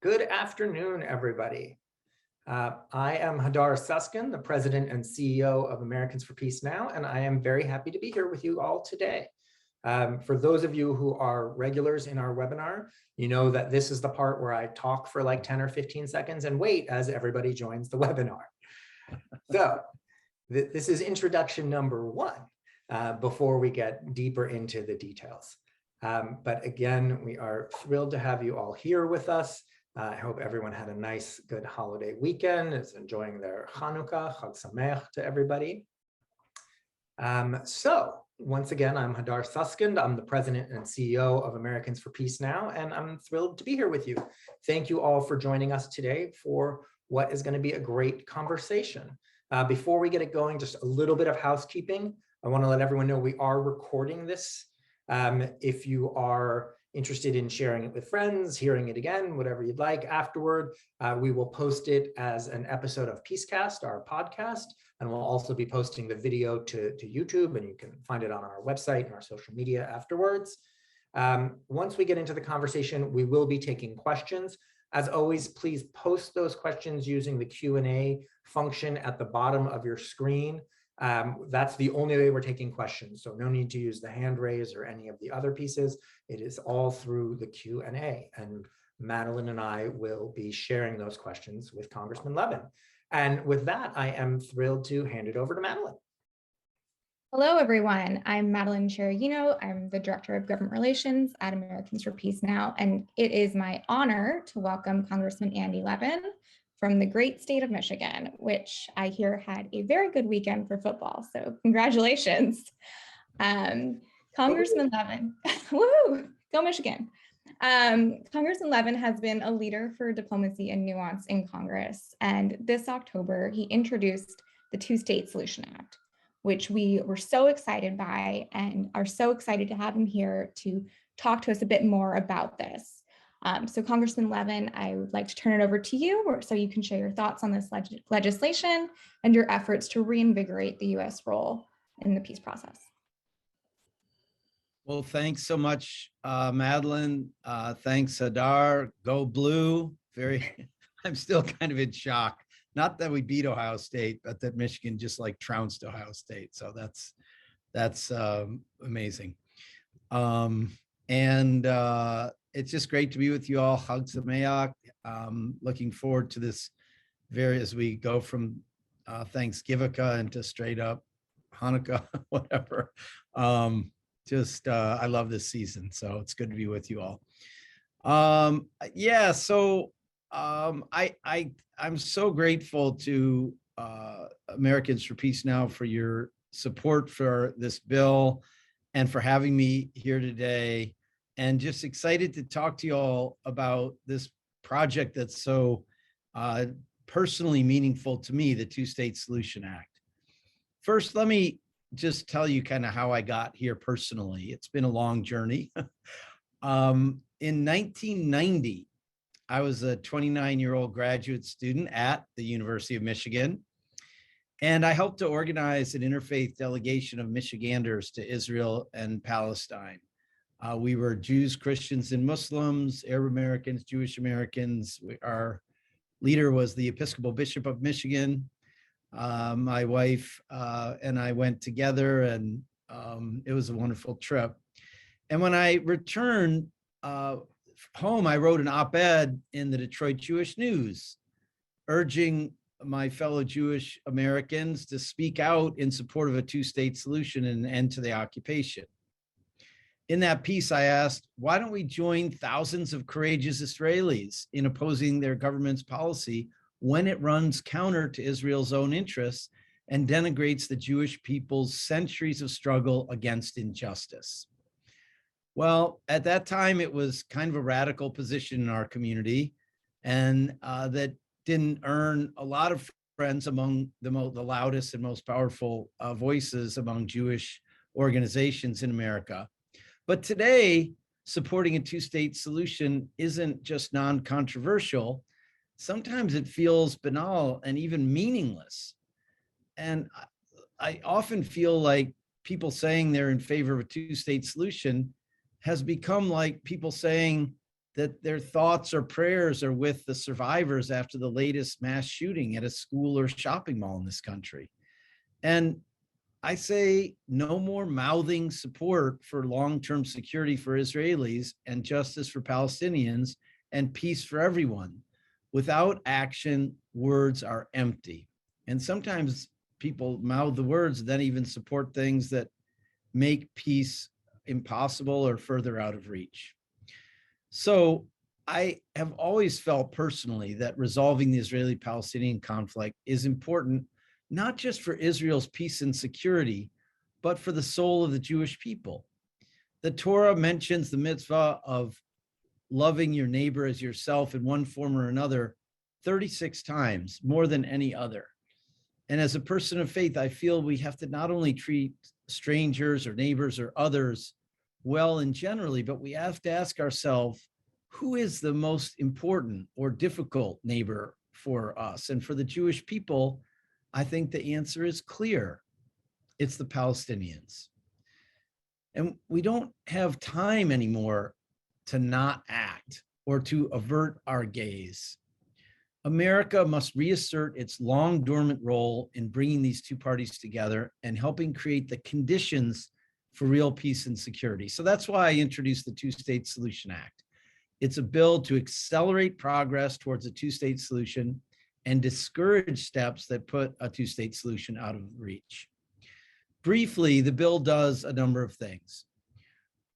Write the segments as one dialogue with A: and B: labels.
A: Good afternoon, everybody. I am Hadar Susskind, the President and CEO of Americans for Peace Now, and I am very happy to be here with you all today. For those of you who are regulars in our webinar, you know that this is the part where I talk for like 10 or 15 seconds and wait as everybody joins the webinar. So this is introduction number one before we get deeper into the details. But again, we are thrilled to have you all here with us. I hope everyone had a nice, good holiday weekend, is enjoying their Hanukkah, Chag Sameach to everybody. So once again, I'm Hadar Susskind. I'm the President and CEO of Americans for Peace Now, and I'm thrilled to be here with you. Thank you all for joining us today for what is going to be a great conversation. Before we get it going, just a little bit of housekeeping. I want to let everyone know we are recording this. If you are interested in sharing it with friends, hearing it again, whatever you'd like afterward, we will post it as an episode of Peacecast, our podcast, and we'll also be posting the video to YouTube, and you can find it on our website and our social media afterwards. Once we get into the conversation, we will be taking questions. As always, please post those questions using the Q&A function at the bottom of your screen. That's the only way we're taking questions. So no need to use the hand raise or any of the other pieces. It is all through the Q&A, and Madeleine and I will be sharing those questions with Congressman Levin. And with that, I am thrilled to hand it over to Madeleine.
B: Hello, everyone. I'm Madeleine Cereghino. I'm the Director of Government Relations at Americans for Peace Now, and it is my honor to welcome Congressman Andy Levin from the great state of Michigan, which I hear had a very good weekend for football. So congratulations. Congressman Levin, woo, go Michigan. Congressman Levin has been a leader for diplomacy and nuance in Congress. And this October, he introduced the Two-State Solution Act, which we were so excited by and are so excited to have him here to talk to us a bit more about this. So Congressman Levin, I would like to turn it over to you so you can share your thoughts on this legislation and your efforts to reinvigorate the U.S. role in the peace process.
C: Well, thanks so much, Madeleine. Thanks, Hadar. Go Blue. I'm still kind of in shock. Not that we beat Ohio State, but that Michigan just like trounced Ohio State. So that's amazing. It's just great to be with you all. Chag Sameach. Looking forward to this as we go from Thanksgiving into straight up Hanukkah, whatever. I love this season, so it's good to be with you all. I'm so grateful to Americans for Peace Now for your support for this bill and for having me here today, and just excited to talk to you all about this project that's so personally meaningful to me, the Two-State Solution Act. First, let me just tell you kind of how I got here personally. It's been a long journey. In 1990, I was a 29-year-old graduate student at the University of Michigan, and I helped to organize an interfaith delegation of Michiganders to Israel and Palestine. We were Jews, Christians, and Muslims, Arab Americans, Jewish Americans. Our leader was the Episcopal Bishop of Michigan. My wife and I went together, and it was a wonderful trip. And when I returned home, I wrote an op-ed in the Detroit Jewish News, urging my fellow Jewish Americans to speak out in support of a two-state solution and an end to the occupation. In that piece, I asked, why don't we join thousands of courageous Israelis in opposing their government's policy when it runs counter to Israel's own interests and denigrates the Jewish people's centuries of struggle against injustice? Well, at that time, it was kind of a radical position in our community, and that didn't earn a lot of friends among the loudest and most powerful voices among Jewish organizations in America. But today, supporting a two-state solution isn't just non-controversial. Sometimes it feels banal and even meaningless. And I often feel like people saying they're in favor of a two-state solution has become like people saying that their thoughts or prayers are with the survivors after the latest mass shooting at a school or shopping mall in this country. And I say no more mouthing support for long-term security for Israelis and justice for Palestinians and peace for everyone. Without action, words are empty. And sometimes people mouth the words, then even support things that make peace impossible or further out of reach. So I have always felt personally that resolving the Israeli-Palestinian conflict is important, not just for Israel's peace and security, but for the soul of the Jewish people. The Torah mentions the mitzvah of loving your neighbor as yourself in one form or another 36 times, more than any other. And as a person of faith, I feel we have to not only treat strangers or neighbors or others well and generally, but we have to ask ourselves, who is the most important or difficult neighbor for us? And for the Jewish people, I think the answer is clear. It's the Palestinians. And we don't have time anymore to not act or to avert our gaze. America must reassert its long dormant role in bringing these two parties together and helping create the conditions for real peace and security. So that's why I introduced the Two-State Solution Act. It's a bill to accelerate progress towards a two-state solution and discourage steps that put a two-state solution out of reach. Briefly, the bill does a number of things.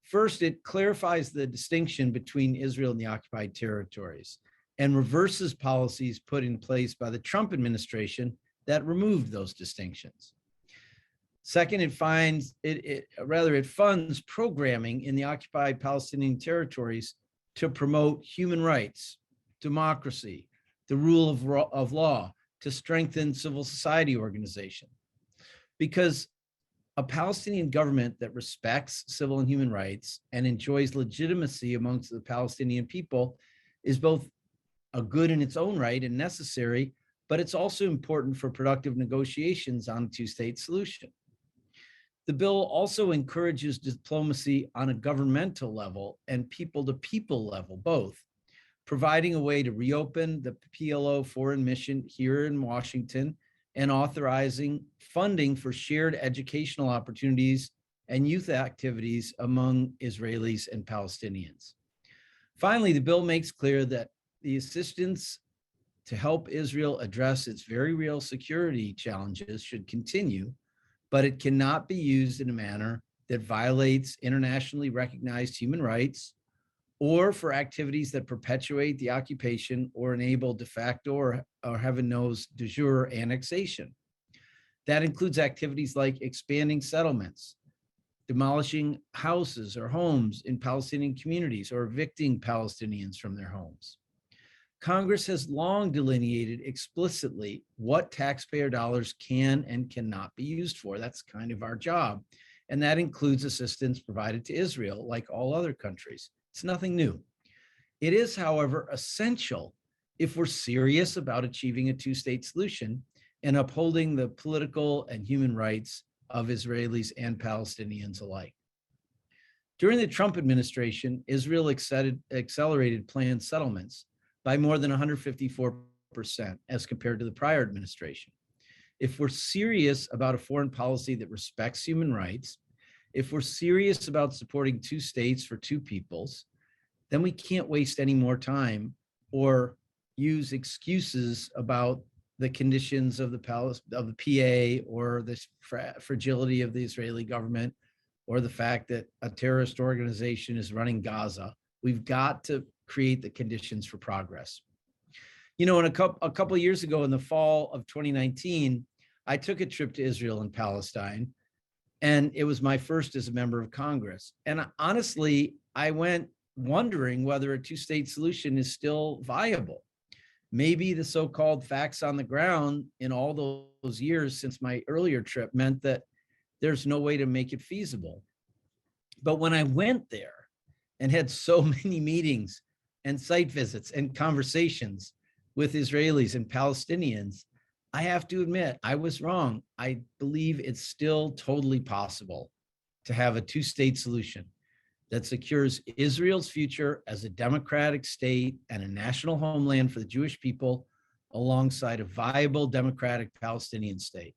C: First, it clarifies the distinction between Israel and the occupied territories and reverses policies put in place by the Trump administration that removed those distinctions. Second, it funds programming in the occupied Palestinian territories to promote human rights, democracy, the rule of law, to strengthen civil society organization. Because a Palestinian government that respects civil and human rights and enjoys legitimacy amongst the Palestinian people is both a good in its own right and necessary, but it's also important for productive negotiations on a two-state solution. The bill also encourages diplomacy on a governmental level and people-to-people level, both, providing a way to reopen the PLO foreign mission here in Washington and authorizing funding for shared educational opportunities and youth activities among Israelis and Palestinians. Finally, the bill makes clear that the assistance to help Israel address its very real security challenges should continue, but it cannot be used in a manner that violates internationally recognized human rights or for activities that perpetuate the occupation or enable de facto or heaven knows de jure annexation. That includes activities like expanding settlements, demolishing houses or homes in Palestinian communities, or evicting Palestinians from their homes. Congress has long delineated explicitly what taxpayer dollars can and cannot be used for. That's kind of our job. And that includes assistance provided to Israel, like all other countries. It's nothing new. It is, however, essential if we're serious about achieving a two-state solution and upholding the political and human rights of Israelis and Palestinians alike. During the Trump administration, Israel accelerated planned settlements by more than 154% as compared to the prior administration. If we're serious about a foreign policy that respects human rights, if we're serious about supporting two states for two peoples, then we can't waste any more time or use excuses about the conditions of the PA or the fragility of the Israeli government or the fact that a terrorist organization is running Gaza. We've got to create the conditions for progress. You know, a couple of years ago in the fall of 2019, I took a trip to Israel and Palestine, and it was my first as a member of Congress. And honestly, I went wondering whether a two-state solution is still viable. Maybe the so-called facts on the ground in all those years since my earlier trip meant that there's no way to make it feasible. But when I went there and had so many meetings and site visits and conversations with Israelis and Palestinians, I have to admit, I was wrong. I believe it's still totally possible to have a two-state solution. that secures Israel's future as a democratic state and a national homeland for the Jewish people alongside a viable democratic Palestinian state.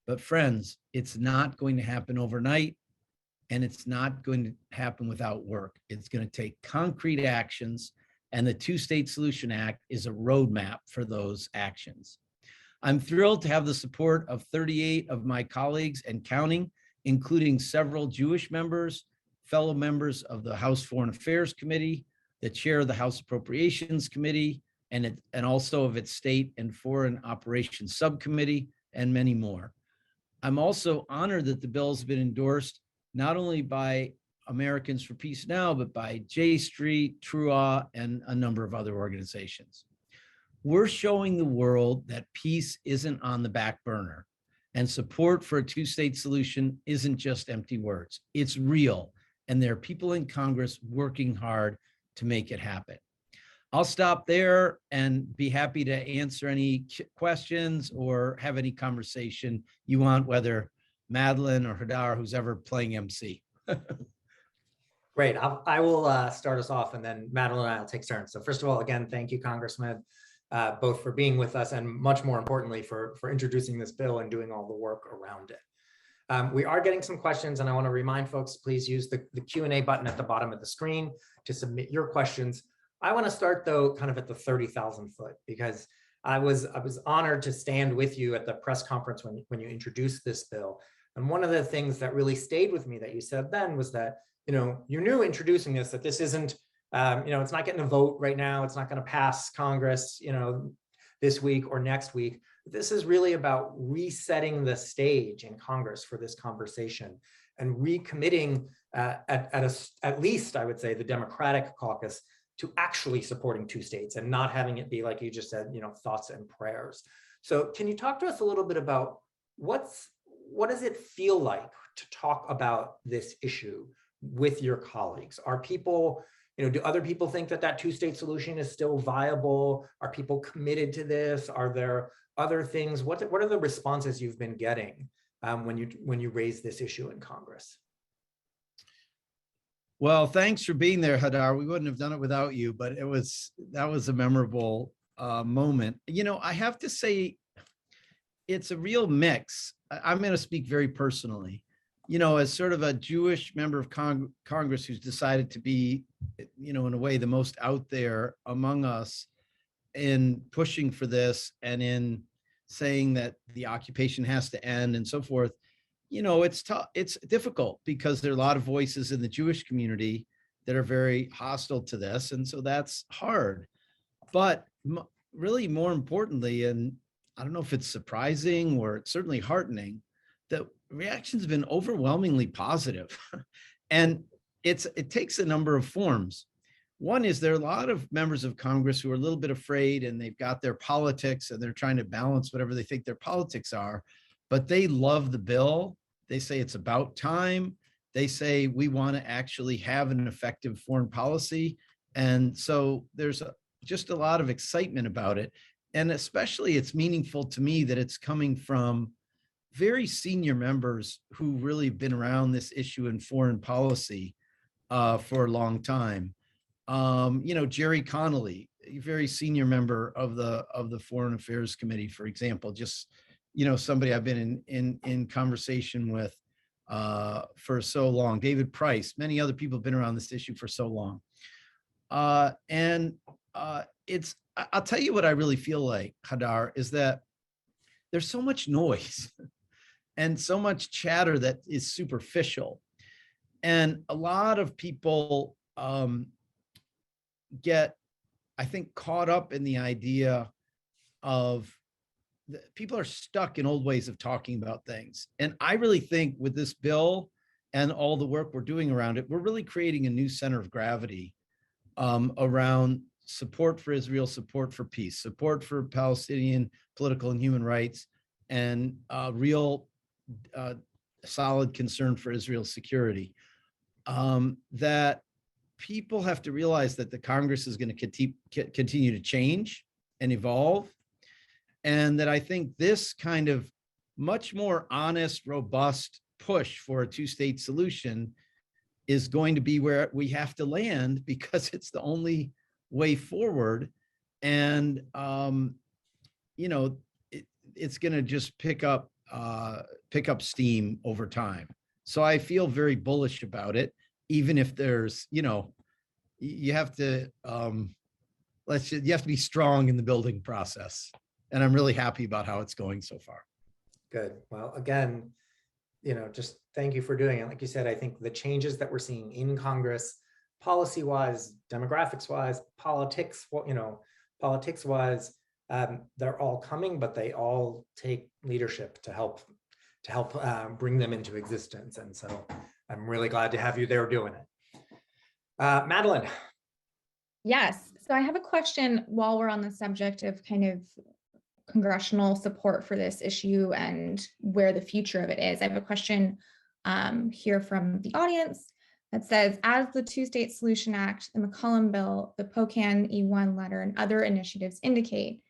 C: But friends, it's not going to happen overnight, and it's not going to happen without work. It's going to take concrete actions, and the Two-State Solution Act is a roadmap for those actions. I'm thrilled to have the support of 38 of my colleagues and counting, including several Jewish members, fellow members of the House Foreign Affairs Committee, the chair of the House Appropriations Committee, and also of its State and Foreign Operations Subcommittee, and many more. I'm also honored that the bill has been endorsed not only by Americans for Peace Now, but by J Street, TRUA, and a number of other organizations. We're showing the world that peace isn't on the back burner, and support for a two-state solution isn't just empty words. It's real, and there are people in Congress working hard to make it happen. I'll stop there and be happy to answer any questions or have any conversation you want, whether Madeleine or Hadar, who's ever playing MC.
A: Great. I will start us off, and then Madeleine and I will take turns. So first of all, again, thank you, Congressman, both for being with us and much more importantly for introducing this bill and doing all the work around it. We are getting some questions, and I want to remind folks, please use the Q&A button at the bottom of the screen to submit your questions. I want to start, though, kind of at the 30,000 foot, because I was honored to stand with you at the press conference when you introduced this bill. And one of the things that really stayed with me that you said then was that, you knew introducing this, that this isn't, it's not getting a vote right now. It's not going to pass Congress, this week or next week. This is really about resetting the stage in Congress for this conversation and recommitting at least, I would say, the Democratic caucus to actually supporting two states and not having it be, like you just said, thoughts and prayers. So can you talk to us a little bit about what does it feel like to talk about this issue with your colleagues? Are people, do other people think that two-state solution is still viable? Are people committed to this? Are there other things? What are the responses you've been getting when you raise this issue in Congress?
C: Well, thanks for being there, Hadar. We wouldn't have done it without you, but that was a memorable moment. I have to say, it's a real mix. I'm going to speak very personally. As sort of a Jewish member of Congress who's decided to be, in a way, the most out there among us in pushing for this and in saying that the occupation has to end and so forth. It's tough. It's difficult because there are a lot of voices in the Jewish community that are very hostile to this. And so that's hard. But really more importantly, and I don't know if it's surprising or it's certainly heartening, the reaction's been overwhelmingly positive. And it takes a number of forms. One is there are a lot of members of Congress who are a little bit afraid, and they've got their politics and they're trying to balance whatever they think their politics are, but they love the bill. They say it's about time. They say we want to actually have an effective foreign policy. And so there's just a lot of excitement about it. And especially it's meaningful to me that it's coming from very senior members who really have been around this issue in foreign policy for a long time. Jerry Connolly, a very senior member of the Foreign Affairs Committee, for example, just somebody I've been in conversation with for so long. David Price, many other people have been around this issue for so long. I'll tell you what I really feel like, Hadar, is that there's so much noise and so much chatter that is superficial. And a lot of people get, I think, caught up in the idea of people are stuck in old ways of talking about things. And I really think with this bill and all the work we're doing around it, we're really creating a new center of gravity around support for Israel, support for peace, support for Palestinian political and human rights, and real solid concern for Israel's security. That people have to realize that the Congress is going to continue to change and evolve. And that I think this kind of much more honest, robust push for a two-state solution is going to be where we have to land because it's the only way forward. And, it's going to just pick up steam over time. So I feel very bullish about it, even if there's, you have to, you have to be strong in the building process. And I'm really happy about how it's going so far.
A: Good. Well, again, just thank you for doing it. Like you said, I think the changes that we're seeing in Congress, policy-wise, demographics-wise, politics-wise, they're all coming, but they all take leadership to help bring them into existence. And so I'm really glad to have you there doing it. Madeleine.
B: Yes. So I have a question while we're on the subject of kind of congressional support for this issue and where the future of it is. I have a question here from the audience that says, as the Two-State Solution Act, the McCollum Bill, the Pocan E1 letter, and other initiatives indicate,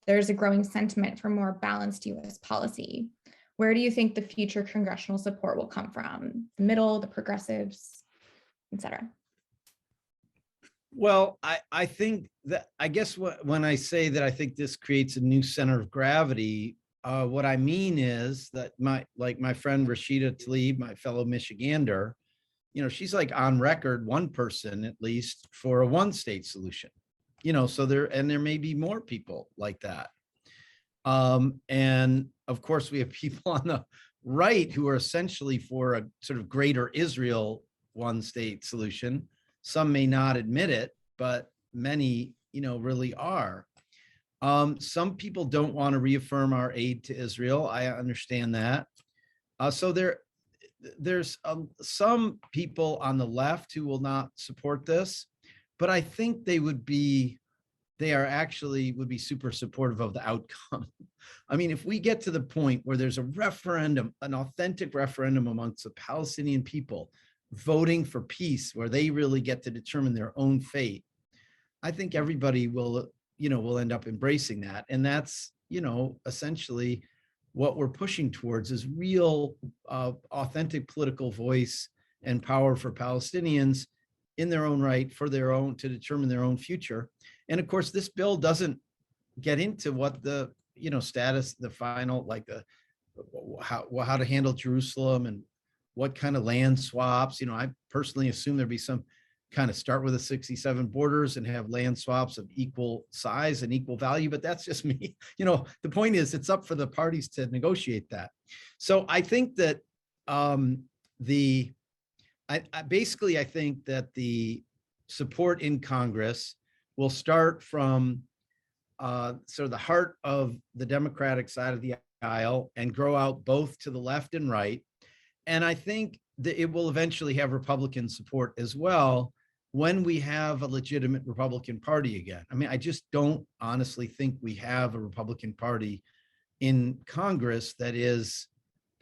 B: there's a growing sentiment for more balanced U.S. policy. Where do you think the future congressional support will come from? The middle, the progressives, et cetera?
C: Well, I think that, I guess when I say that I think this creates a new center of gravity, what I mean is that my friend Rashida Tlaib, my fellow Michigander, she's like on record, one person at least, for a one-state solution. So there may be more people like that. And of course, we have people on the right who are essentially for a sort of greater Israel one-state solution. Some may not admit it, but many, really are. Some people don't want to reaffirm our aid to Israel. I understand that. So there's some people on the left who will not support this, but I think they would be super supportive of the outcome. I mean, if we get to the point where there's a referendum, an authentic referendum amongst the Palestinian people voting for peace, where they really get to determine their own fate, I think everybody will end up embracing that. And that's, essentially what we're pushing towards, is real, authentic political voice and power for Palestinians in their own right, to determine their own future. And of course, this bill doesn't get into what the, status, the final, how to handle Jerusalem and what kind of land swaps. I personally assume there'd be some kind of start with the 67 borders and have land swaps of equal size and equal value, but that's just me. The point is, it's up for the parties to negotiate that. So I think that I think that the support in Congress will start from sort of the heart of the Democratic side of the aisle and grow out both to the left and right. And I think that it will eventually have Republican support as well when we have a legitimate Republican Party again. I mean, I just don't honestly think we have a Republican Party in Congress that is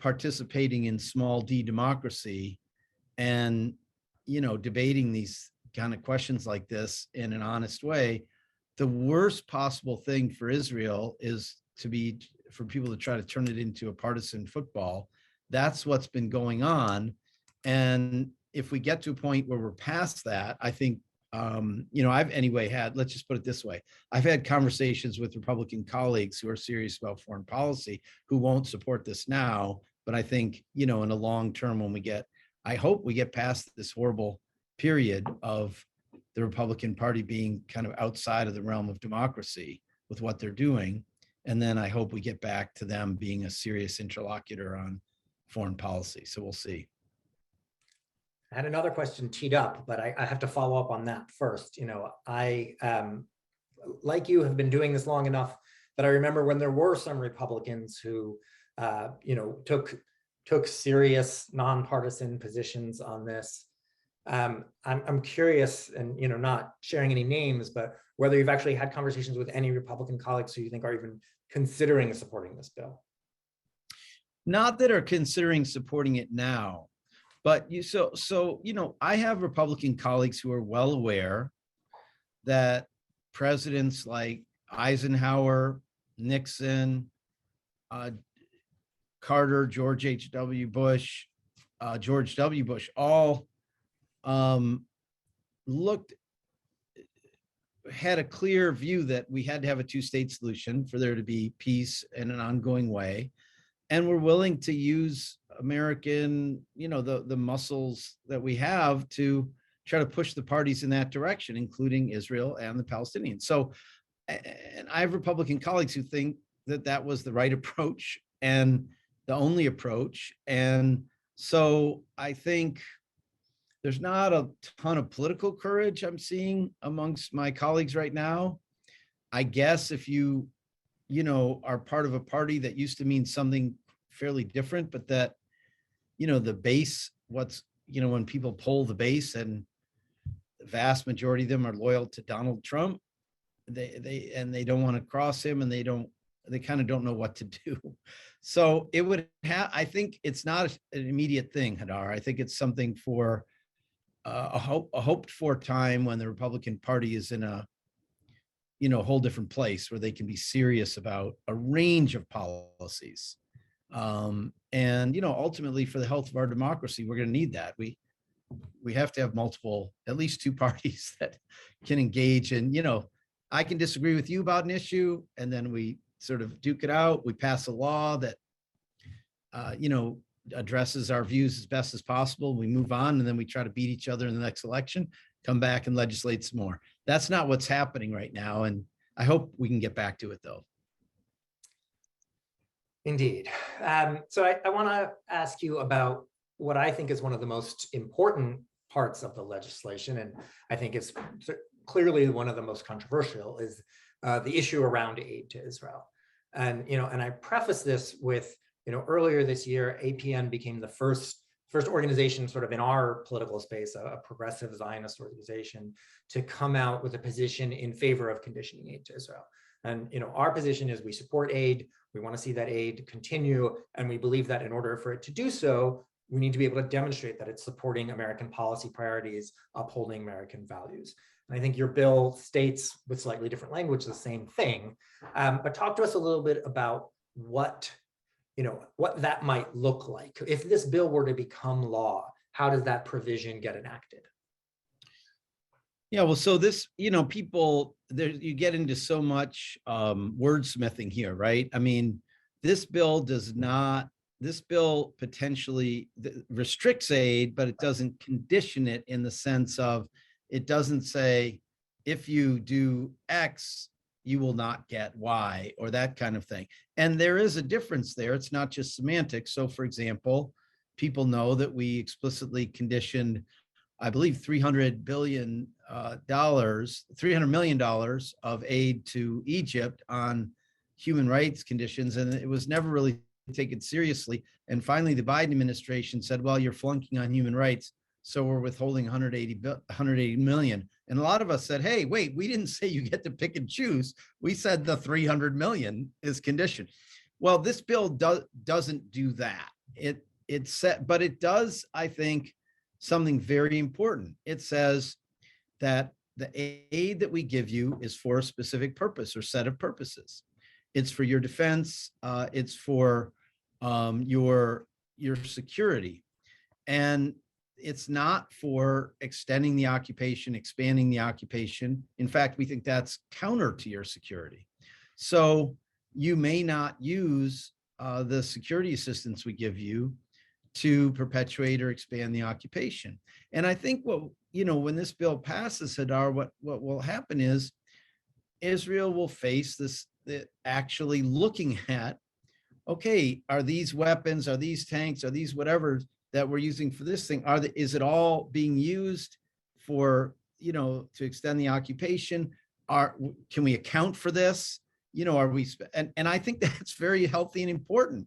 C: participating in small d democracy and, debating these kind of questions like this in an honest way. The worst possible thing for Israel is for people to try to turn it into a partisan football. That's what's been going on. And if we get to a point where we're past that, I think, let's just put it this way. I've had conversations with Republican colleagues who are serious about foreign policy who won't support this now. But I think, in the long term, I hope we get past this horrible period of the Republican Party being kind of outside of the realm of democracy with what they're doing. And then I hope we get back to them being a serious interlocutor on foreign policy. So we'll see.
A: I had another question teed up, but I have to follow up on that first. I, like you, have been doing this long enough that I remember when there were some Republicans who, took serious nonpartisan positions on this. I'm curious, and not sharing any names, but whether you've actually had conversations with any Republican colleagues who you think are even considering supporting this bill.
C: Not that are considering supporting it now, but I have Republican colleagues who are well aware that presidents like Eisenhower, Nixon, Carter, George W. Bush, all looked had a clear view that we had to have a two-state solution for there to be peace in an ongoing way, and we're willing to use American, the muscles that we have to try to push the parties in that direction, including Israel and the Palestinians. So, and I have Republican colleagues who think that that was the right approach and the only approach. And so I think there's not a ton of political courage I'm seeing amongst my colleagues right now. I guess if you are part of a party that used to mean something fairly different, but that, the base, when people poll the base and the vast majority of them are loyal to Donald Trump, they don't want to cross him, and they kind of don't know what to do. So it would have, I think it's not an immediate thing, Hadar. I think it's something for a hoped for time when the Republican Party is in a whole different place where they can be serious about a range of policies. And ultimately for the health of our democracy, we're going to need that. We have to have multiple, at least two parties that can engage. And I can disagree with you about an issue, and then we sort of duke it out. We pass a law that addresses our views as best as possible. We move on, and then we try to beat each other in the next election, come back and legislate some more. That's not what's happening right now. And I hope we can get back to it, though.
A: Indeed. So I want to ask you about what I think is one of the most important parts of the legislation, and I think it's clearly one of the most controversial, is the issue around aid to Israel. And and I preface this with, earlier this year, APN became the first organization sort of in our political space, a progressive Zionist organization, to come out with a position in favor of conditioning aid to Israel. And our position is we support aid. We want to see that aid continue, and we believe that in order for it to do so, we need to be able to demonstrate that it's supporting American policy priorities, upholding American values. And I think your bill states, with slightly different language, the same thing. But talk to us a little bit about what that might look like. If this bill were to become law, how does that provision get enacted?
C: Yeah, well, so this, people, there, you get into so much wordsmithing here, right? I mean, this bill potentially restricts aid, but it doesn't condition it in the sense of, it doesn't say, if you do X, you will not get Y, or that kind of thing. And there is a difference there. It's not just semantics. So for example, people know that we explicitly conditioned, I believe, $300 million of aid to Egypt on human rights conditions. And it was never really taken seriously. And finally, the Biden administration said, well, you're flunking on human rights, so we're withholding 180 million. And a lot of us said, hey, wait, we didn't say you get to pick and choose. We said the 300 million is conditioned. Well, this bill doesn't do that. But it does, I think, something very important. It says that the aid that we give you is for a specific purpose or set of purposes. It's for your defense. It's for your security. And it's not for extending the occupation, expanding the occupation. In fact, we think that's counter to your security. So you may not use the security assistance we give you to perpetuate or expand the occupation. And I think when this bill passes, Hadar, what will happen is Israel will face this, actually looking at, okay, are these weapons, are these tanks, are these whatever that we're using for this thing, is it all being used for, to extend the occupation? Can we account for this? Are we, and I think that's very healthy and important.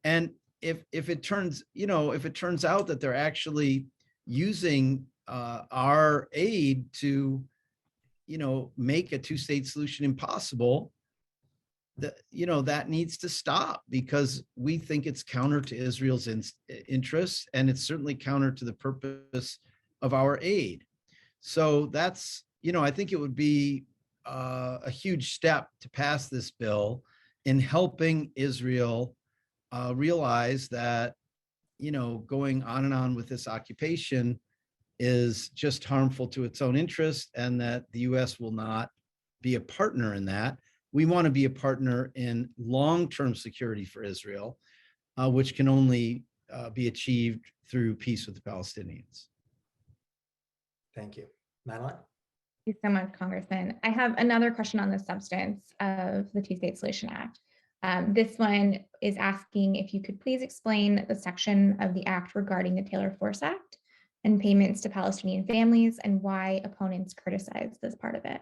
C: And if it turns out that they're actually using our aid to, make a two-state solution impossible, that needs to stop, because we think it's counter to Israel's interests, and it's certainly counter to the purpose of our aid. So that's, I think it would be a huge step to pass this bill in helping Israel realize that, going on and on with this occupation is just harmful to its own interest, and that the U.S. will not be a partner in that. We want to be a partner in long-term security for Israel, which can only be achieved through peace with the Palestinians.
A: Thank you. Madeleine?
B: Thank you so much, Congressman. I have another question on the substance of the Two-State Solution Act. This one is asking if you could please explain the section of the act regarding the Taylor Force Act and payments to Palestinian families, and why opponents criticize this part of it.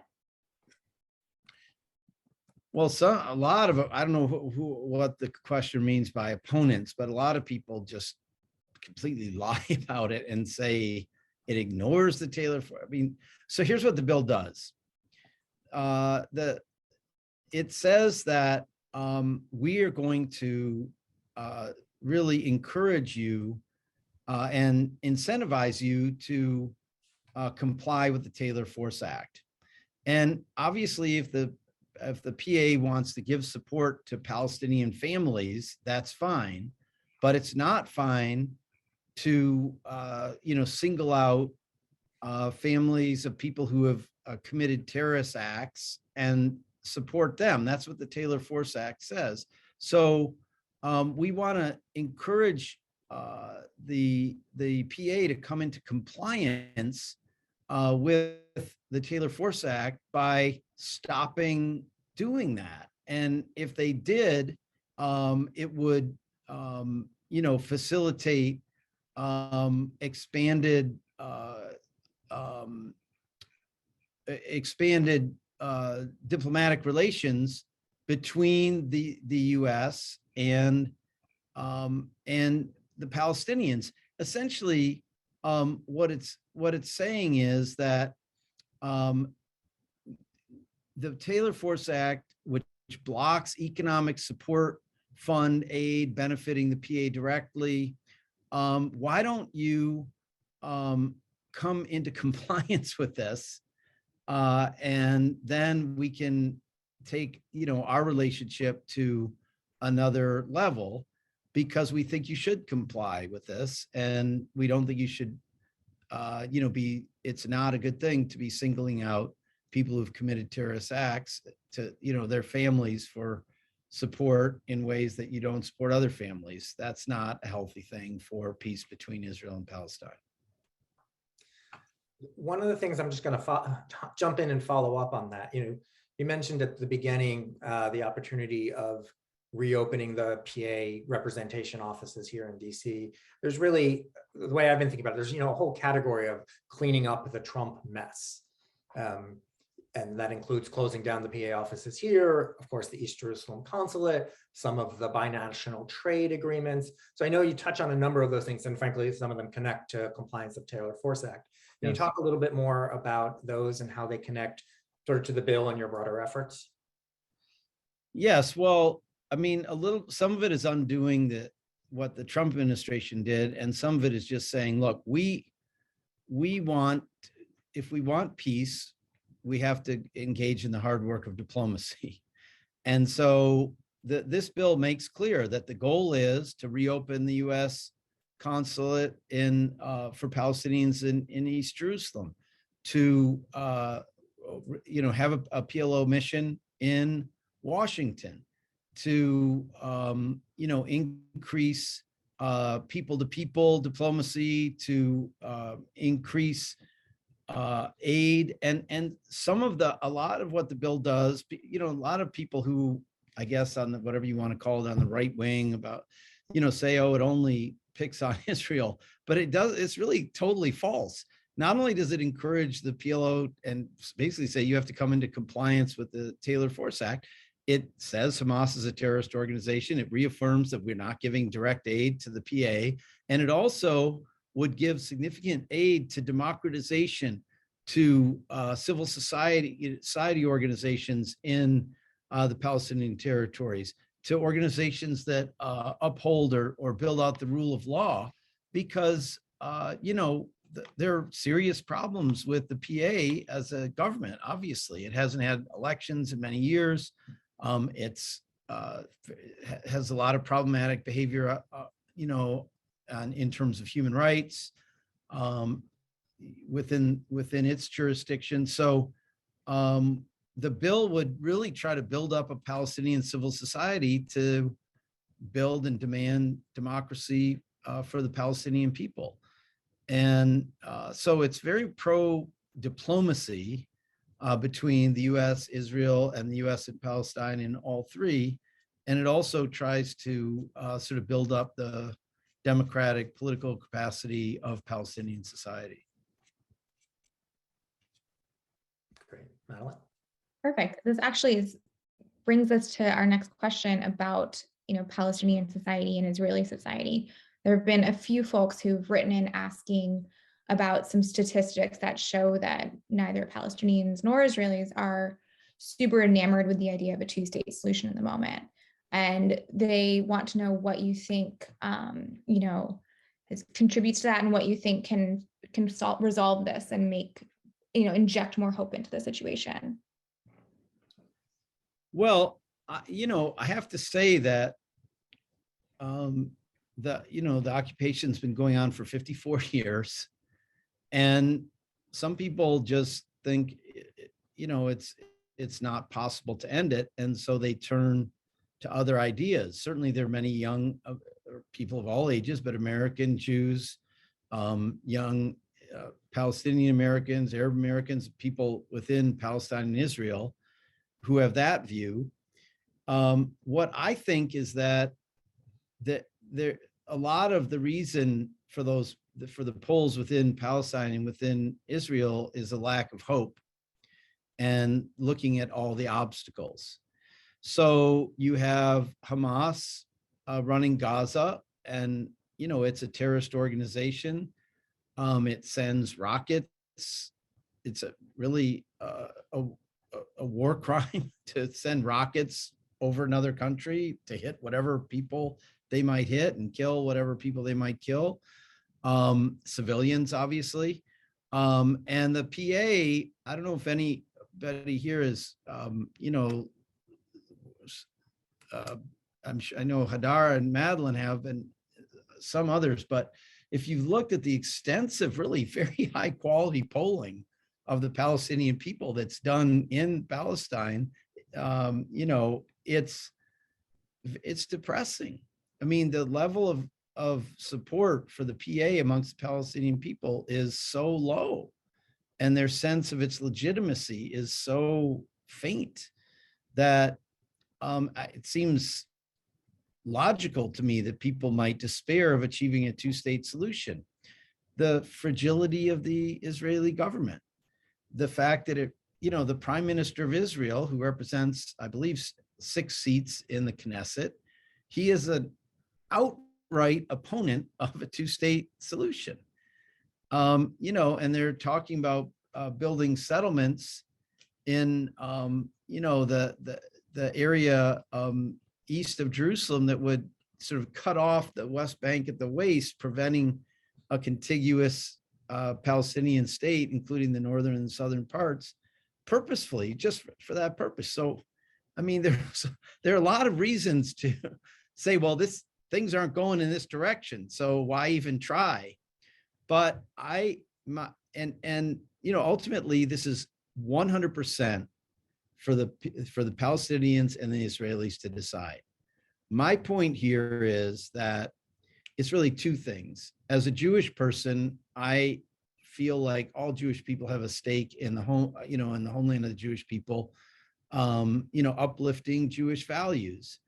C: Well, a lot of, I don't know what the question means by opponents, but a lot of people just completely lie about it and say it ignores the Taylor. I mean, so here's what the bill does. It says that we are going to really encourage you and incentivize you to comply with the Taylor Force Act. And obviously, if the PA wants to give support to Palestinian families, that's fine, but it's not fine to single out families of people who have committed terrorist acts and support them. That's what the Taylor Force Act says. So we want to encourage the PA to come into compliance with the Taylor Force Act by stopping doing that. And if they did, it would, facilitate expanded diplomatic relations between the U.S. and the Palestinians. Essentially, what it's saying is that the Taylor Force Act, which blocks economic support fund aid benefiting the PA directly, why don't you come into compliance with this, and then we can take our relationship to another level, because we think you should comply with this, and we don't think you should it's not a good thing to be singling out people who've committed terrorist acts to their families for support in ways that you don't support other families. That's not a healthy thing for peace between Israel and Palestine.
A: One of the things I'm just going to jump in and follow up on that. You mentioned at the beginning the opportunity of reopening the PA representation offices here in DC. There's really, the way I've been thinking about it, there's a whole category of cleaning up the Trump mess. And that includes closing down the PA offices here, of course, the East Jerusalem consulate, some of the binational trade agreements. So I know you touch on a number of those things, and frankly, some of them connect to compliance of Taylor Force Act. Can you talk a little bit more about those and how they connect sort of to the bill and your broader efforts?
C: Yes, well, I mean, some of it is undoing what the Trump administration did, and some of it is just saying, look, if we want peace, we have to engage in the hard work of diplomacy. And so this bill makes clear that the goal is to reopen the U.S. consulate for Palestinians in East Jerusalem, to have a PLO mission in Washington, to increase people-to-people diplomacy, to increase aid, and a lot of what the bill does, a lot of people who, I guess, on the, whatever you want to call it, on the right wing about, say, oh, it only picks on Israel, but it's really totally false. Not only does it encourage the PLO and basically say you have to come into compliance with the Taylor Force Act, it says Hamas is a terrorist organization. It reaffirms that we're not giving direct aid to the PA. And it also would give significant aid to democratization, to civil society organizations in the Palestinian territories, to organizations that uphold or build out the rule of law, because, there are serious problems with the PA as a government. Obviously, it hasn't had elections in many years. It's has a lot of problematic behavior, in terms of human rights. within its jurisdiction. So the bill would really try to build up a Palestinian civil society to build and demand democracy for the Palestinian people. And so it's very pro-diplomacy between the US, Israel, and the US and Palestine in all three. And it also tries to sort of build up the democratic political capacity of Palestinian society.
A: Great, Madeleine.
B: Perfect. This actually brings us to our next question about, Palestinian society and Israeli society. There have been a few folks who've written in asking about some statistics that show that neither Palestinians nor Israelis are super enamored with the idea of a two-state solution in the moment. And they want to know what you think, contributes to that, and what you think can resolve this and make, inject more hope into the situation.
C: Well, I have to say that the occupation's been going on for 54 years, and some people just think, it's not possible to end it, and so they turn to other ideas. Certainly, there are many young people of all ages, but American Jews, young Palestinian Americans, Arab Americans, people within Palestine and Israel who have that view. What I think is that there a lot of the reason for the polls within Palestine and within Israel is a lack of hope and looking at all the obstacles. So you have Hamas running Gaza, and it's a terrorist organization. It sends rockets. It's a really a war crime to send rockets over another country to hit whatever people they might hit and kill whatever people they might kill, civilians, obviously. And the PA, I don't know if anybody here is, I know Hadar and Madeleine have, and some others, but if you've looked at the extensive, really very high quality polling of the Palestinian people that's done in Palestine, it's depressing. I mean, the level of support for the PA amongst Palestinian people is so low, and their sense of its legitimacy is so faint that it seems logical to me that people might despair of achieving a two-state solution. The fragility of the Israeli government, the fact that the Prime Minister of Israel, who represents, I believe, 6 seats in the Knesset, he is an outright opponent of a two-state solution. And they're talking about building settlements in, the area east of Jerusalem that would sort of cut off the West Bank at the waist, preventing a contiguous Palestinian state, including the northern and southern parts, purposefully, just for that purpose. So, I mean, there are a lot of reasons to say, well, things aren't going in this direction, so why even try? But ultimately, this is 100% for the Palestinians and the Israelis to decide. My point here is that it's really 2 things. As a Jewish person, I feel like all Jewish people have a stake in the home, in the homeland of the Jewish people, uplifting Jewish values.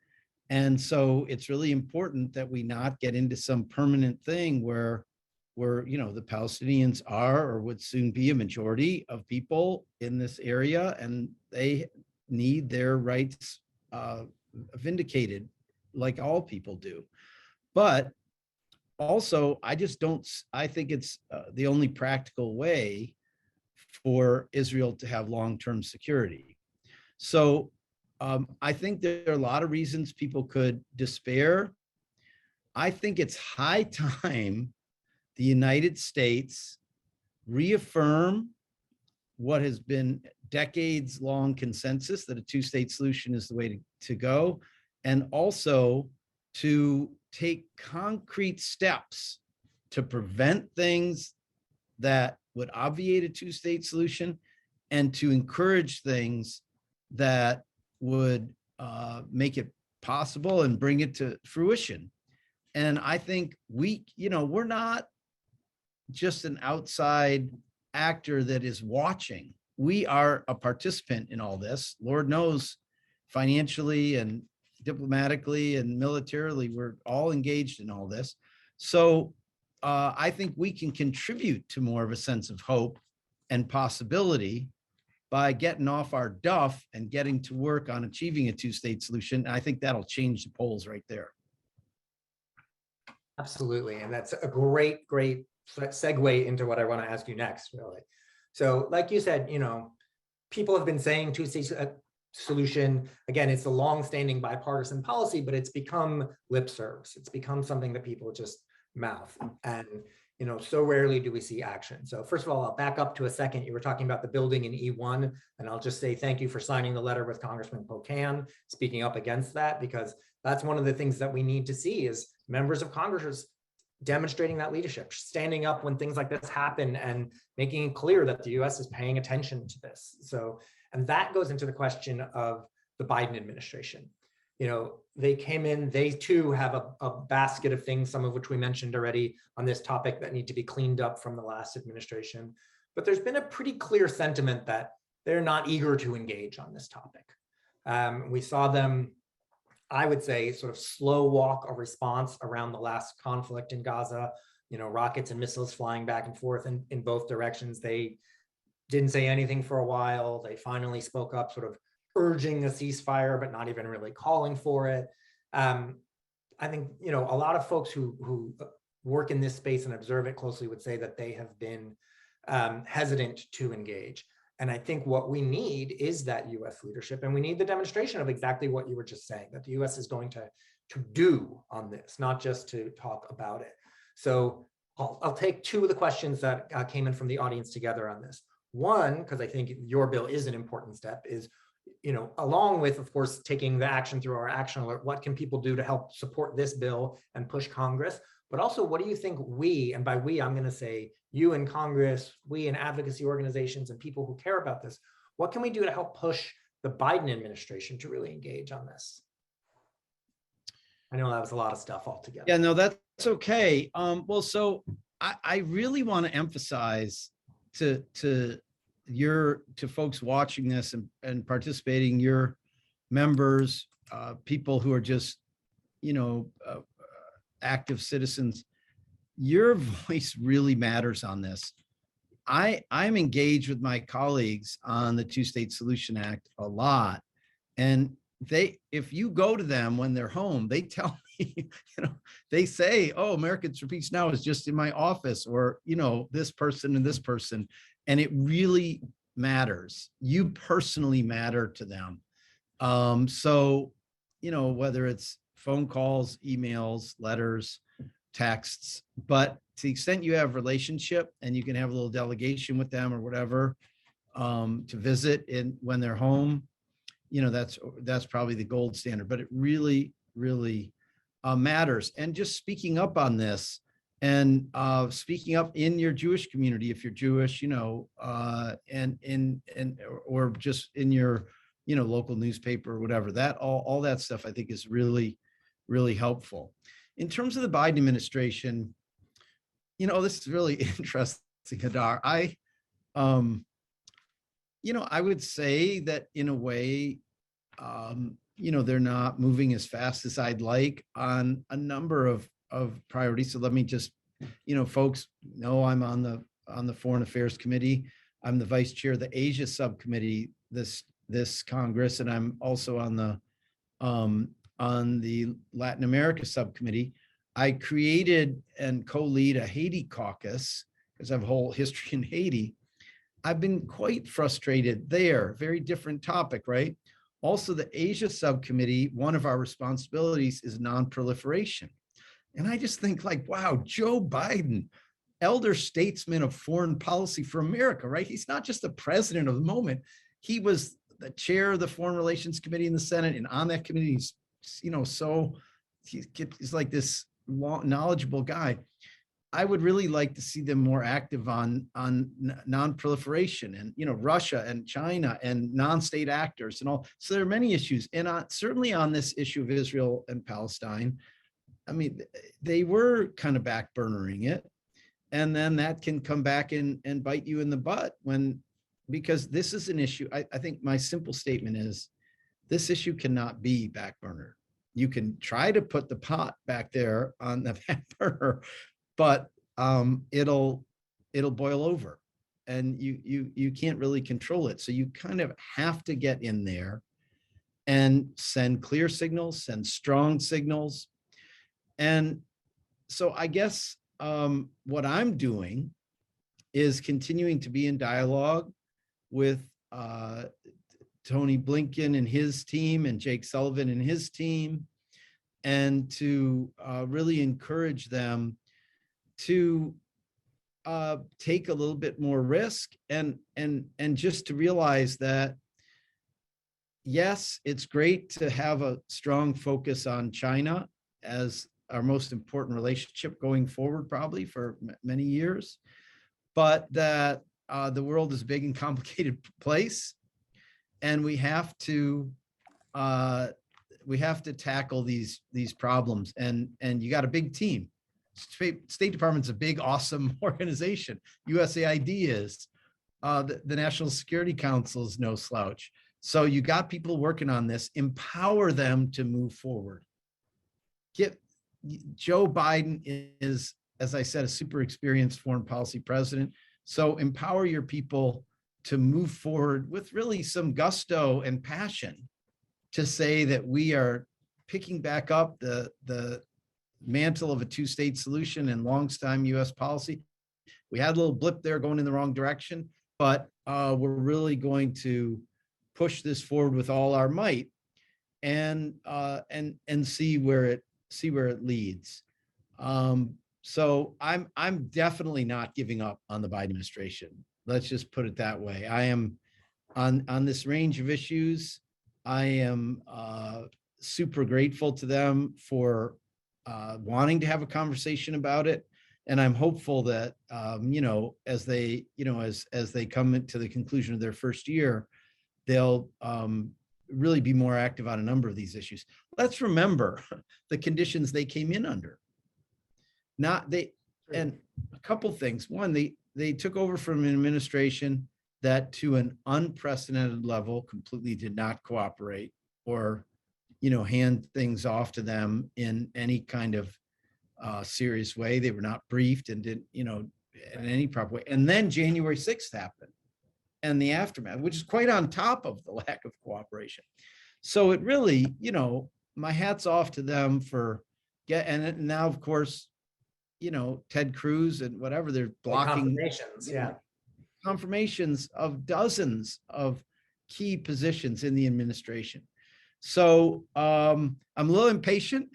C: And so it's really important that we not get into some permanent thing where the Palestinians are or would soon be a majority of people in this area, and they need their rights vindicated like all people do. But also, I think it's the only practical way for Israel to have long-term security. So I think there are a lot of reasons people could despair. I think it's high time the United States reaffirm what has been decades-long consensus that a two-state solution is the way to go, and also to take concrete steps to prevent things that would obviate a two-state solution and to encourage things that would make it possible and bring it to fruition. And I think we're not just an outside actor that is watching. We are a participant in all this. Lord knows, financially and diplomatically and militarily, we're all engaged in all this. So I think we can contribute to more of a sense of hope and possibility by getting off our duff and getting to work on achieving a two-state solution. And I think that'll change the polls right there.
A: Absolutely. And that's a great segue into what I want to ask you next, really. So like you said, people have been saying two-state solution. Again, it's a long-standing bipartisan policy, but it's become lip service. It's become something that people just mouth. And so rarely do we see action. So first of all, I'll back up to a second. You were talking about the building in E1, and I'll just say thank you for signing the letter with Congressman Pocan, speaking up against that, because that's one of the things that we need to see is members of Congress demonstrating that leadership, standing up when things like this happen and making it clear that the US is paying attention to this. So, and that goes into the question of the Biden administration. They came in, they too have a basket of things, some of which we mentioned already on this topic, that need to be cleaned up from the last administration. But there's been a pretty clear sentiment that they're not eager to engage on this topic. We saw them, I would say, sort of slow walk a response around the last conflict in Gaza, rockets and missiles flying back and forth in both directions. They didn't say anything for a while. They finally spoke up, sort of urging a ceasefire, but not even really calling for it. I think, a lot of folks who work in this space and observe it closely would say that they have been hesitant to engage. And I think what we need is that US leadership, and we need the demonstration of exactly what you were just saying, that the US is going to do on this, not just to talk about it. So I'll take two of the questions that came in from the audience together on this. One, because I think your bill is an important step, is, along with, of course, taking the action through our action alert, what can people do to help support this bill and push Congress? But also, what do you think we, and by we, I'm going to say you in Congress, we in advocacy organizations and people who care about this, what can we do to help push the Biden administration to really engage on this? I know that was a lot of stuff altogether.
C: Yeah, no, that's okay. Well, so I really want to emphasize to folks watching this and participating, your members, people who are just, active citizens, your voice really matters on this. I'm engaged with my colleagues on the Two-State Solution Act a lot. And if you go to them when they're home, they tell me, they say, oh, Americans for Peace Now is just in my office, or, this person and this person. And it really matters. You personally matter to them. So, whether it's phone calls, emails, letters, texts, but to the extent you have relationship and you can have a little delegation with them or whatever, to visit when they're home, that's probably the gold standard, but it really, really matters. And just speaking up on this, and speaking up in your Jewish community, if you're Jewish, or just in your, local newspaper or whatever, that all that stuff I think is really, really helpful. In terms of the Biden administration, this is really interesting, Hadar. I would say that in a way, they're not moving as fast as I'd like on a number of priorities. So let me just, folks know I'm on the Foreign Affairs Committee. I'm the vice chair of the Asia subcommittee this Congress, and I'm also on the Latin America subcommittee. I created and co-lead a Haiti caucus because I have a whole history in Haiti. I've been quite frustrated there. Very different topic, right? Also, the Asia subcommittee, one of our responsibilities is non-proliferation. And I just think wow, Joe Biden, elder statesman of foreign policy for America, right? He's not just the president of the moment. He was the chair of the Foreign Relations Committee in the Senate, and on that committee, he's like this knowledgeable guy. I would really like to see them more active on non-proliferation and, Russia and China and non-state actors and all. So there are many issues. And certainly on this issue of Israel and Palestine, I mean, they were kind of backburnering it. And then that can come back and bite you in the butt because this is an issue. I think my simple statement is this issue cannot be backburner. You can try to put the pot back there on the back burner, but it'll boil over and you can't really control it. So you kind of have to get in there and send clear signals, send strong signals. And so I guess what I'm doing is continuing to be in dialogue with Tony Blinken and his team and Jake Sullivan and his team, and to really encourage them to take a little bit more risk and just to realize that, yes, it's great to have a strong focus on China as our most important relationship going forward, probably for many years, but that the world is a big and complicated place, and we have to tackle these problems. And you got a big team. State Department's a big, awesome organization. USAID is. The National Security Council is no slouch. So you got people working on this. Empower them to move forward. Joe Biden is, as I said, a super experienced foreign policy president. So empower your people to move forward with really some gusto and passion to say that we are picking back up the mantle of a two-state solution and long-time U.S. policy. We had a little blip there going in the wrong direction, but we're really going to push this forward with all our might and see where it leads. So I'm definitely not giving up on the Biden administration. Let's just put it that way. I am on this range of issues. I am super grateful to them for wanting to have a conversation about it. And I'm hopeful that, as they come into the conclusion of their first year, they'll really be more active on a number of these issues. Let's remember the conditions they came in under. And a couple things. One, they took over from an administration that to an unprecedented level completely did not cooperate or, hand things off to them in any kind of serious way. They were not briefed and didn't, in any proper way. And then January 6th happened and the aftermath, which is quite on top of the lack of cooperation. So it really, my hat's off to them and now, of course, Ted Cruz and whatever, they're blocking confirmations of dozens of key positions in the administration. So I'm a little impatient,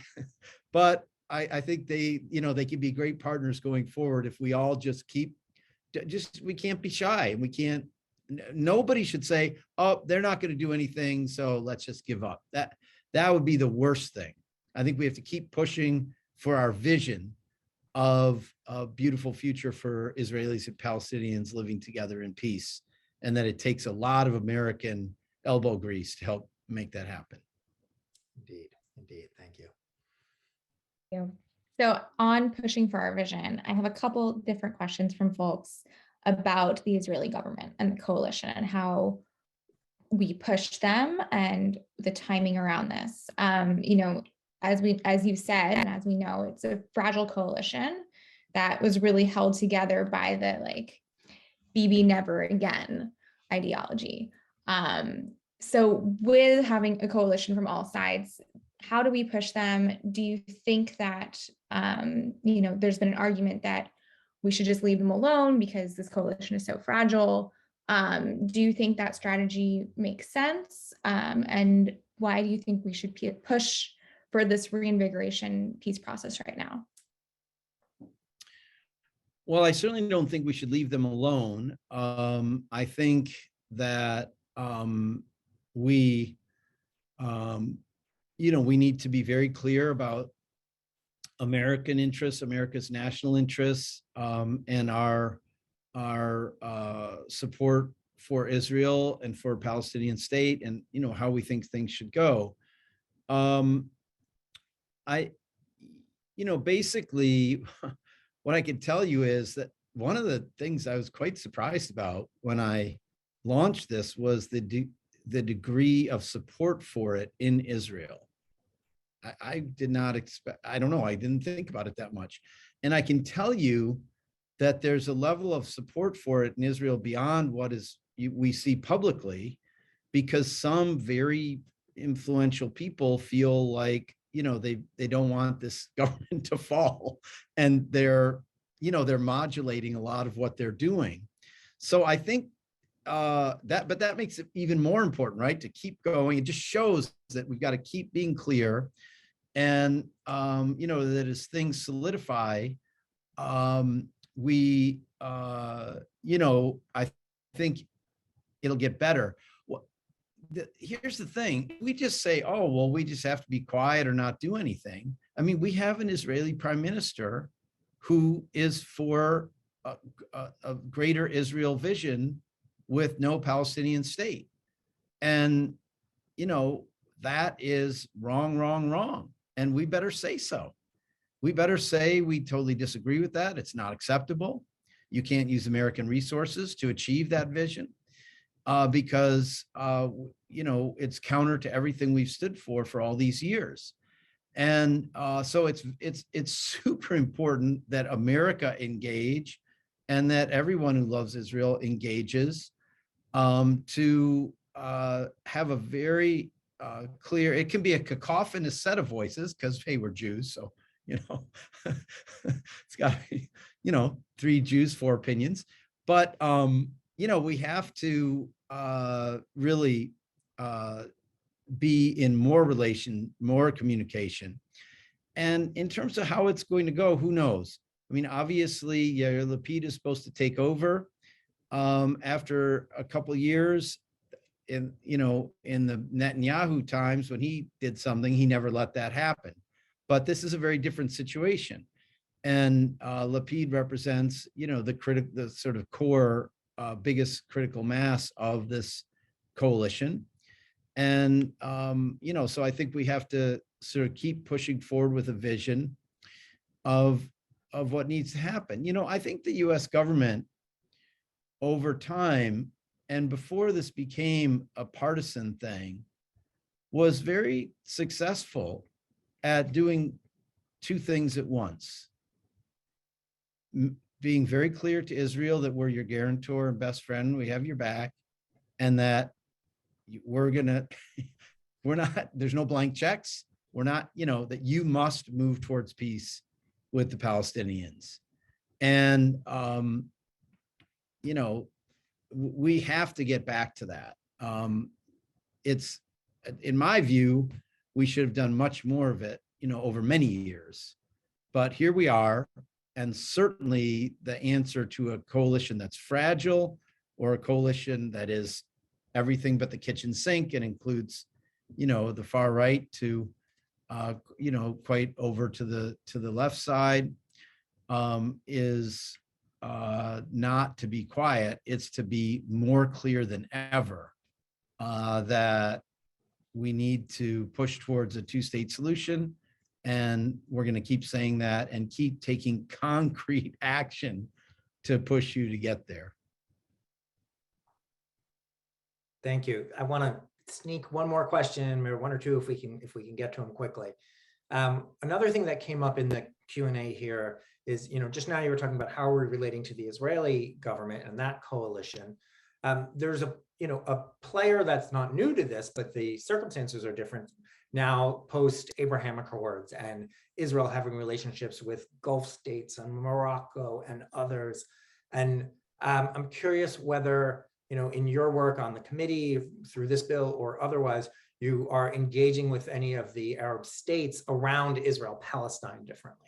C: but I think they could be great partners going forward if we all we can't be shy, and nobody should say, oh, they're not going to do anything, so let's just give up. That would be the worst thing. I think we have to keep pushing for our vision of a beautiful future for Israelis and Palestinians living together in peace, and that it takes a lot of American elbow grease to help make that happen.
A: Indeed. Thank you.
B: So on pushing for our vision, I have a couple different questions from folks about the Israeli government and the coalition and how we push them and the timing around this. As you said, and as we know, it's a fragile coalition that was really held together by the Bibi never again ideology. So with having a coalition from all sides, how do we push them? Do you think that, there's been an argument that we should just leave them alone because this coalition is so fragile? Do you think that strategy makes sense? And why do you think we should push for this reinvigoration peace process right now?
C: Well, I certainly don't think we should leave them alone. I think that we need to be very clear about American interests, America's national interests, and our support for Israel and for a Palestinian state, and how we think things should go. I, basically, what I can tell you is that one of the things I was quite surprised about when I launched this was the degree of support for it in Israel. I did not expect, I don't know, I didn't think about it that much. And I can tell you that there's a level of support for it in Israel beyond what we see publicly, because some very influential people feel like, they don't want this government to fall, and they're modulating a lot of what they're doing. So I think but that makes it even more important, right? To keep going. It just shows that we've got to keep being clear, and that as things solidify, we I think it'll get better. Here's the thing. We just say, oh, well, we just have to be quiet or not do anything. I mean, we have an Israeli prime minister who is for a greater Israel vision with no Palestinian state. And, that is wrong. And we better say so. We better say we totally disagree with that. It's not acceptable. You can't use American resources to achieve that vision. Because it's counter to everything we've stood for all these years. And so it's super important that America engage, and that everyone who loves Israel engages, to have a very clear, it can be a cacophonous set of voices, because, hey, we're Jews, so, it's got to be, 3 Jews, 4 opinions. But, we have to really be in more communication. And in terms of how it's going to go, who knows? I mean, obviously, Yair Lapid is supposed to take over after a couple of years. In the Netanyahu times, when he did something, he never let that happen. But this is a very different situation. And Lapid represents, the sort of core, biggest critical mass of this coalition. And, so I think we have to sort of keep pushing forward with a vision of what needs to happen. I think the US government over time, and before this became a partisan thing, was very successful at doing 2 things at once. Being very clear to Israel that we're your guarantor and best friend, we have your back, and that there's no blank checks. We're not, that you must move towards peace with the Palestinians. And, we have to get back to that. It's, in my view, we should have done much more of it, over many years. But here we are. And certainly the answer to a coalition that's fragile, or a coalition that is everything but the kitchen sink and includes, the far right to, quite over to the left side, is not to be quiet. It's to be more clear than ever that we need to push towards a 2-state solution. And we're going to keep saying that and keep taking concrete action to push you to get there.
A: Thank you. I want to sneak one more question, or 1 or 2, if we can get to them quickly. Another thing that came up in the Q&A here is, just now you were talking about how we're relating to the Israeli government and that coalition. There's a player that's not new to this, but the circumstances are different now post Abraham Accords, and Israel having relationships with Gulf states and Morocco and others. And I'm curious whether, in your work on the committee through this bill or otherwise, you are engaging with any of the Arab states around Israel-Palestine differently.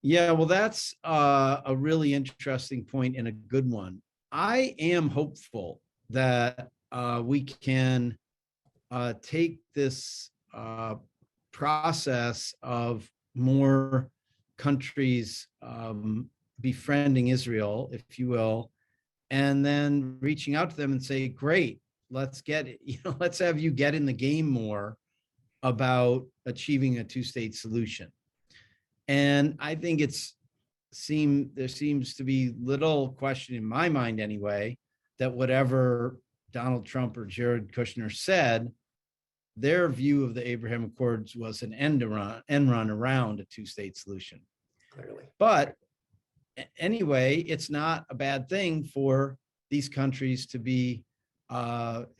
C: Yeah, well, that's a really interesting point and a good one. I am hopeful that we can take this process of more countries befriending Israel, if you will, and then reaching out to them and say, great, let's let's have you get in the game more about achieving a two-state solution. And I think there seems to be little question in my mind anyway, that whatever Donald Trump or Jared Kushner said, their view of the Abraham Accords was an end run around a two-state solution.
A: Clearly.
C: But anyway, it's not a bad thing for these countries to be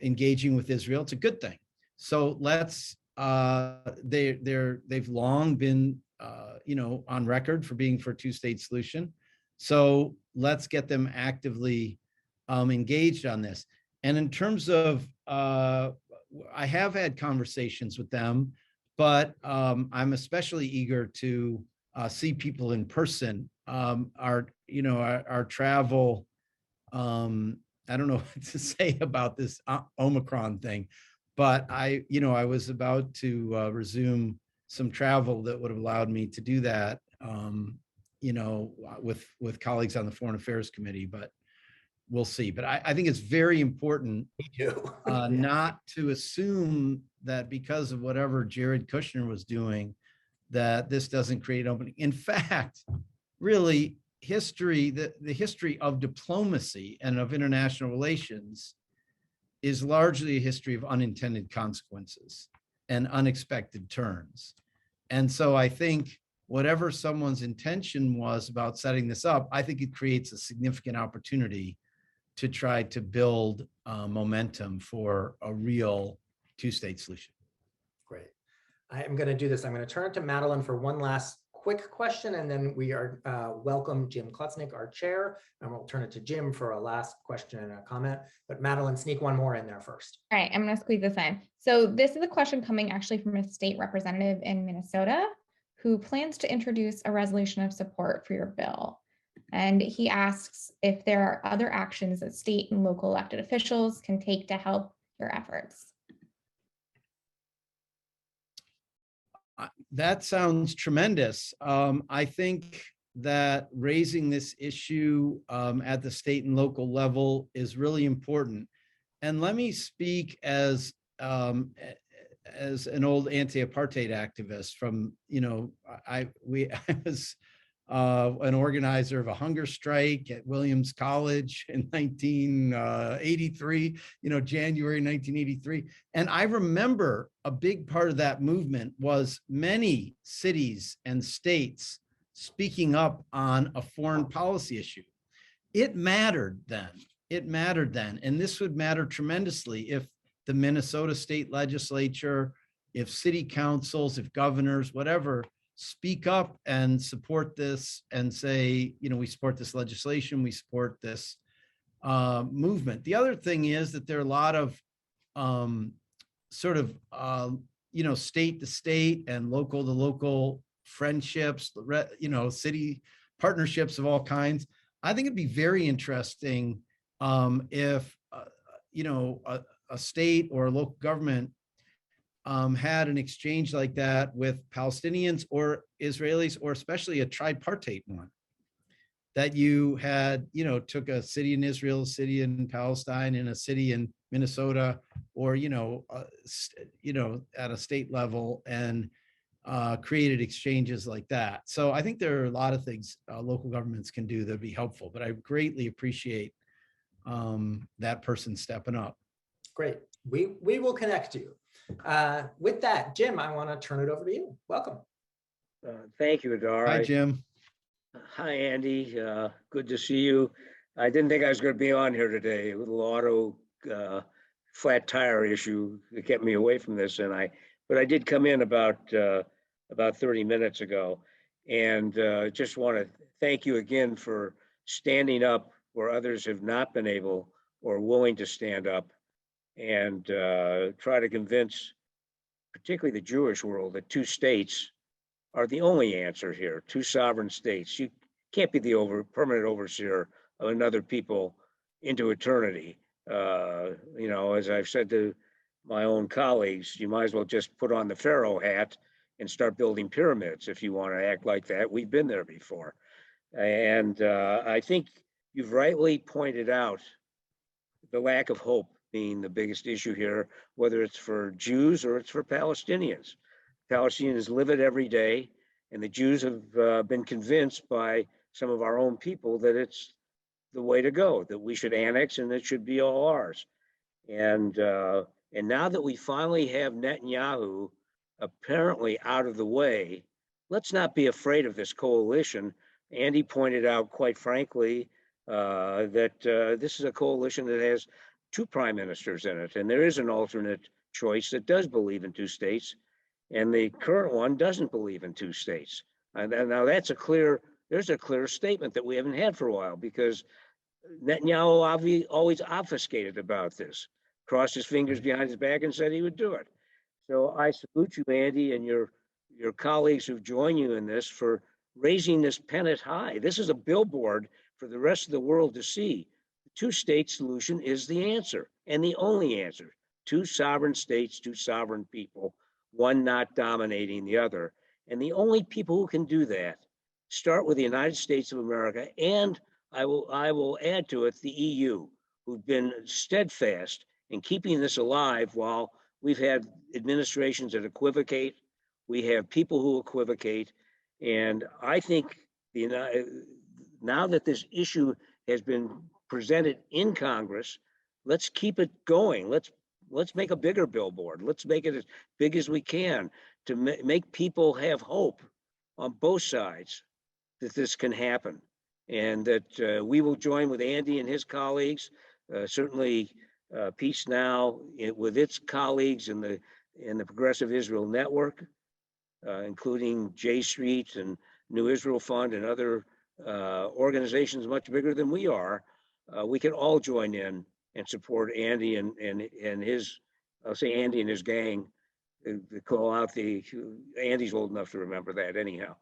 C: engaging with Israel. It's a good thing. So they've long been on record for being for a two-state solution. So let's get them actively engaged on this. And in terms of, I have had conversations with them, but I'm especially eager to see people in person. Our travel, I don't know what to say about this Omicron thing, but I was about to resume some travel that would have allowed me to do that, with colleagues on the Foreign Affairs Committee, but we'll see. But I think it's very important not to assume that because of whatever Jared Kushner was doing, that this doesn't create opening. In fact, really, the history of diplomacy and of international relations is largely a history of unintended consequences and unexpected turns. And so I think whatever someone's intention was about setting this up, I think it creates a significant opportunity to try to build momentum for a real two-state solution.
A: Great. I am going to do this. I'm going to turn it to Madeleine for one last quick question, and then we are welcome Jim Kluznick, our chair, and we'll turn it to Jim for a last question and a comment. But Madeleine, sneak one more in there first.
B: All right, I'm going to squeeze this in. So this is a question coming actually from a state representative in Minnesota who plans to introduce a resolution of support for your bill. And he asks if there are other actions that state and local elected officials can take to help your efforts.
C: That sounds tremendous. I think that raising this issue at the state and local level is really important. And let me speak as an old anti-apartheid activist from, I was an organizer of a hunger strike at Williams College in 1983, January 1983. And I remember a big part of that movement was many cities and states speaking up on a foreign policy issue. It mattered then. And this would matter tremendously if the Minnesota state legislature, if city councils, if governors, whatever, speak up and support this and say, we support this legislation, we support this movement. The other thing is that there are a lot of state to state and local to local friendships, city partnerships of all kinds. I think it'd be very interesting if, a state or a local government had an exchange like that with Palestinians or Israelis, or especially a tripartite one, that you had, took a city in Israel, a city in Palestine, and a city in Minnesota, or, at a state level, and created exchanges like that. So I think there are a lot of things local governments can do that'd be helpful, but I greatly appreciate that person stepping up.
A: Great. We will connect you. With that, Jim, I want to turn it over to you. Welcome.
D: Thank you, Hadar.
C: Hi, Jim.
D: Hi, Andy. Good to see you. I didn't think I was going to be on here today. A little auto flat tire issue that kept me away from this, but I did come in about 30 minutes ago, and just want to thank you again for standing up where others have not been able or willing to stand up, and try to convince particularly the Jewish world that two states are the only answer here, two sovereign states. You can't be the permanent overseer of another people into eternity. As I've said to my own colleagues, you might as well just put on the Pharaoh hat and start building pyramids. If you want to act like that, we've been there before. And I think you've rightly pointed out the lack of hope being the biggest issue here, whether it's for Jews or it's for Palestinians. Palestinians live it every day, and the Jews have been convinced by some of our own people that it's the way to go, that we should annex and it should be all ours. And now that we finally have Netanyahu apparently out of the way, let's not be afraid of this coalition. Andy pointed out, quite frankly, that this is a coalition that has two prime ministers in it, and there is an alternate choice that does believe in two states, and the current one doesn't believe in two states. And now there's a clear statement that we haven't had for a while, because Netanyahu always obfuscated about this, crossed his fingers behind his back and said he would do it. So I salute you, Andy, and your colleagues who've joined you in this for raising this pennant high. This is a billboard for the rest of the world to see. The two-state solution is the answer, and the only answer. Two sovereign states, two sovereign people, one not dominating the other. And the only people who can do that start with the United States of America, and I will add to it the EU, who've been steadfast in keeping this alive while we've had administrations that equivocate. We have people who equivocate. And I think now that this issue has been presented in Congress, let's keep it going. Let's make a bigger billboard. Let's make it as big as we can to make people have hope on both sides that this can happen, and that we will join with Andy and his colleagues. Certainly, Peace Now with its colleagues in the Progressive Israel Network, including J Street and New Israel Fund and other organizations much bigger than we are. We can all join in and support Andy and his, I'll say Andy and his gang. To call out Andy's old enough to remember that anyhow.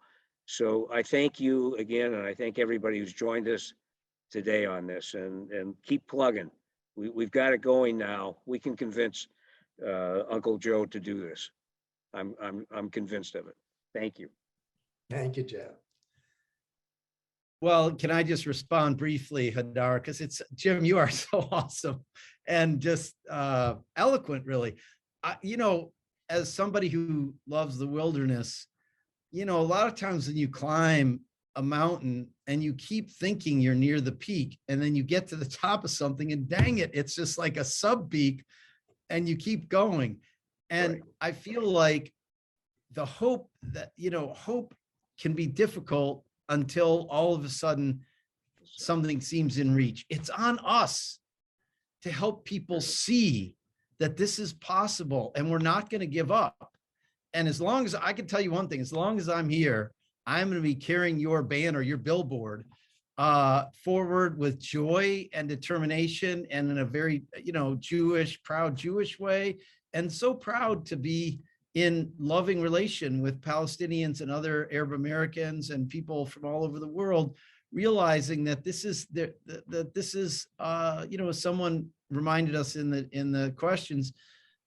D: So I thank you again, and I thank everybody who's joined us today on this, and keep plugging. We've got it going now. We can convince Uncle Joe to do this. I'm convinced of it. Thank you.
A: Thank you, Joe.
C: Well, can I just respond briefly, Hadar? Because Jim, you are so awesome and just eloquent, really. As somebody who loves the wilderness, a lot of times when you climb a mountain and you keep thinking you're near the peak, and then you get to the top of something and dang it, it's just like a sub peak, and you keep going. And right. I feel like the hope that, hope can be difficult until all of a sudden something seems in reach. It's on us to help people see that this is possible and we're not going to give up. And as long as I can tell you one thing, as long as I'm here, I'm going to be carrying your banner, your billboard forward with joy and determination, and in a very, proud Jewish way. And so proud to be in loving relation with Palestinians and other Arab Americans and people from all over the world, realizing that this is, as someone reminded us in the questions,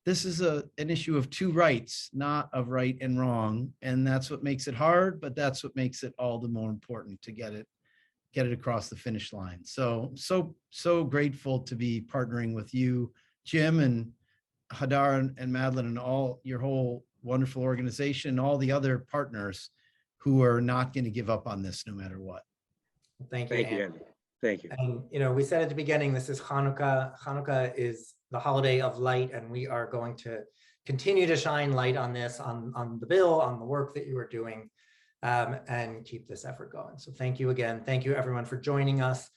C: this is an issue of two rights, not of right and wrong. And that's what makes it hard, but that's what makes it all the more important to get it across the finish line. So grateful to be partnering with you, Jim, and Hadar and Madeleine, and all your whole wonderful organization, all the other partners who are not going to give up on this no matter what.
A: Thank you, Andy.
D: Thank you.
A: And we said at the beginning, this is Hanukkah. Hanukkah is the holiday of light, and we are going to continue to shine light on this, on the bill, on the work that you are doing, and keep this effort going. So thank you again. Thank you everyone for joining us.